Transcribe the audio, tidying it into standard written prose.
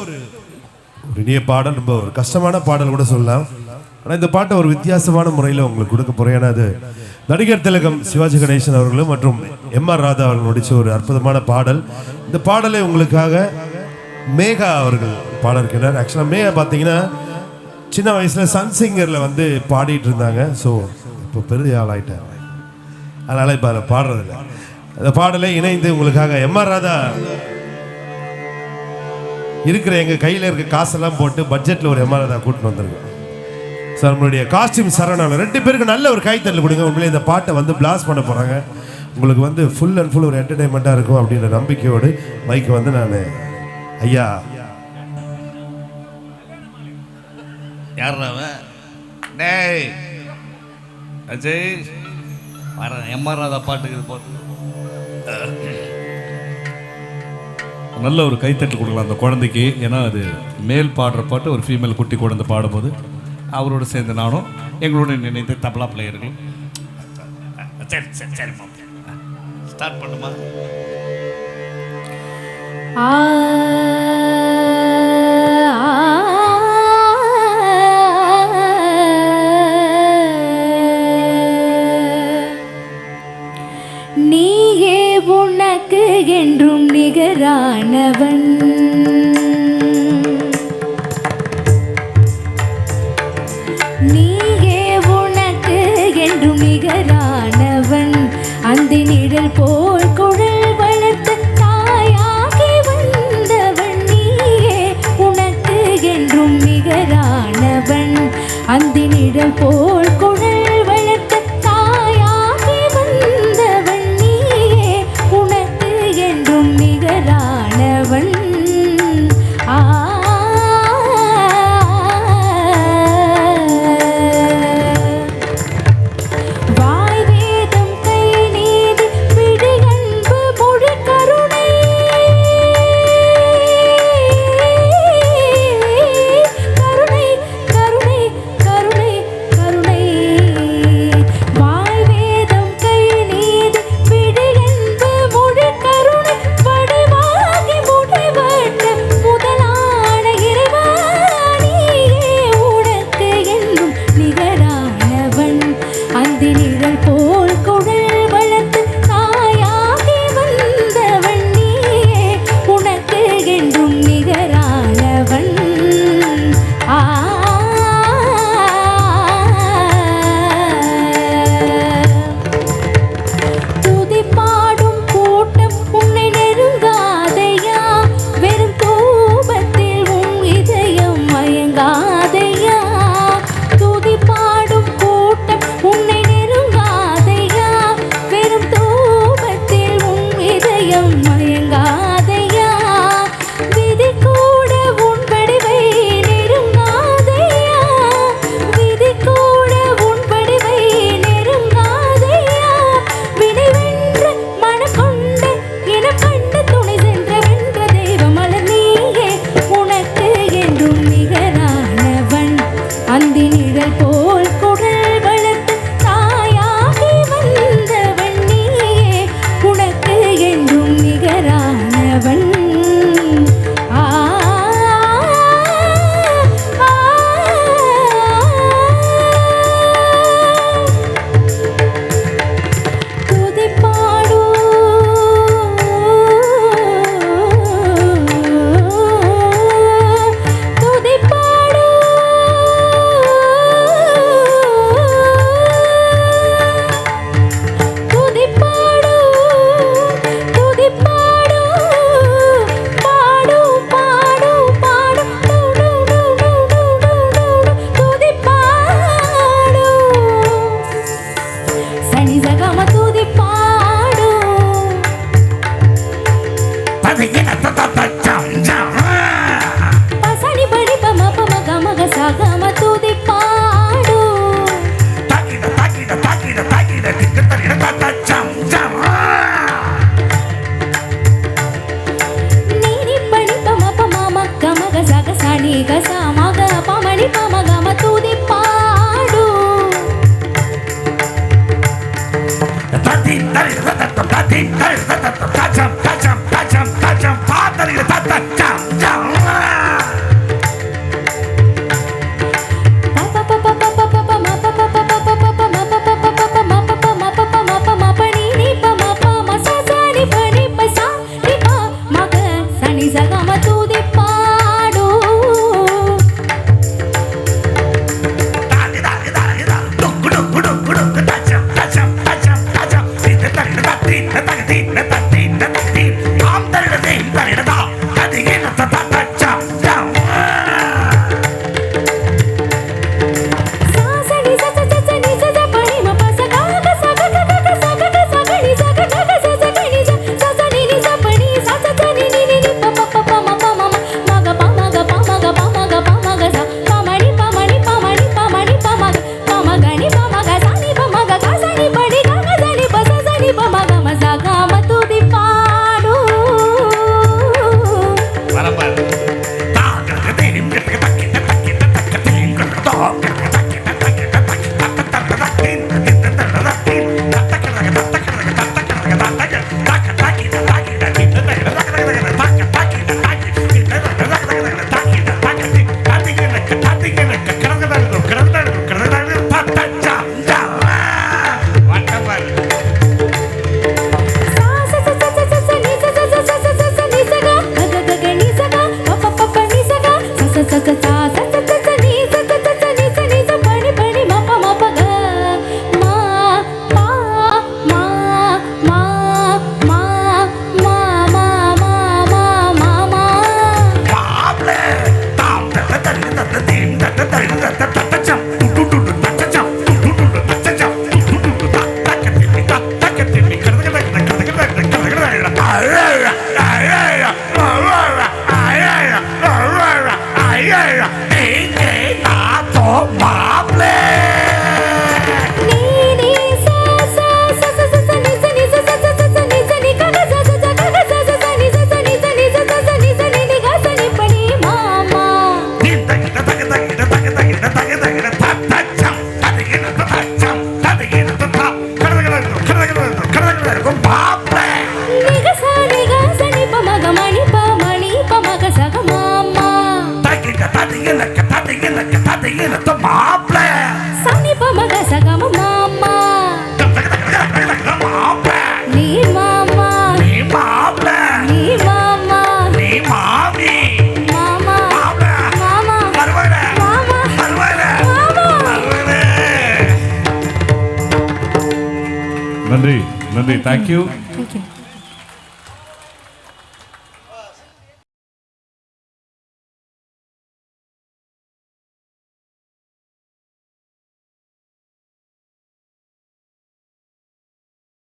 ஒரு இனிய பாடல், ரொம்ப ஒரு கஷ்டமான பாடல் கூட சொல்லலாம். ஆனால் இந்த பாட்டை ஒரு வித்தியாசமான முறையில் உங்களுக்கு கொடுக்க போகிறேன். ஏன்னா அது நடிகர் திலகம் சிவாஜி கணேசன் அவர்களும் மற்றும் எம்.ஆர். ராதா அவர்கள் நடித்த ஒரு அற்புதமான பாடல். இந்த பாடலை உங்களுக்காக மேகா அவர்கள் பாட இருக்கிறார். ஆக்சுவலாக மேகா பார்த்தீங்கன்னா சின்ன வயசில் சன் சிங்கரில் வந்து பாடிட்டு இருந்தாங்க. ஸோ இப்போ பெரிய ஆளாயிட்டாங்க, அதனால் இப்போ அதை பாடுறதில்லை. அந்த பாடலை இணைந்து உங்களுக்காக எம்.ஆர். ராதா இருக்கிற எங்கள் கையில் இருக்க காசெல்லாம் போட்டு பட்ஜெட்டில் ஒரு எம்.ஆர். ராதா கூட்டின்னு வந்திருக்கோம். ஸோ நம்மளுடைய காஸ்டியூம் சரணாவில் 2 பேருக்கு நல்ல ஒரு கைத்தட்டல் கொடுங்க. உண்மையிலே இந்த பாட்டை வந்து பிளாஸ்ட் பண்ண போகிறாங்க. உங்களுக்கு வந்து ஃபுல் அண்ட் ஃபுல் ஒரு என்டர்டைன்மெண்ட்டாக இருக்கும் அப்படின்ற நம்பிக்கையோடு மைக்கு வந்து நான் ஐயா யார் டேய் அஜய் வர எம்.ஆர். ராதா பாட்டுக்கு போட்டு நல்ல ஒரு கைத்தட்டு கொடுக்கலாம் அந்த குழந்தைக்கு. ஏன்னா அது மேல் பாடுற பாட்டு, ஒரு ஃபீமேல் குட்டி குழந்தை பாடும்போது அவரோடு சேர்ந்து நானும் எங்களோட நினைத்து தபலா பிளேயர்களும். சரி சரி சரிம்மா, ஸ்டார்ட் பண்ணுமா? நீயே உனக்கு என்றும் நிகரானவன், நீயே உனக்கு என்றும் நிகரானவன், அந்த நிழல் போல் குழல் வளர்த்த தாயாகி வந்தவன். நீயே உனக்கு என்றும் நிகரானவன், அந்த நிழல் போல் குழல் வளர்த்த தாயாகி வந்தவன். நீயே உனக்கு என்றும் நிகரானவன். Kajam, kajam, kajam, kajam, kajam, kajam, kajam, kajam, kajam, மாப்ள சனி பமக சகம மாமா மாப்ள நீ மாமா நீ மாப்ள நீ மாமா நீ மாமி மாமா மாப்ள மாமா மருமகளே மாமா மருமகளே மாமா மருமகளே. நன்றி நன்றி, தேங்க்யூ.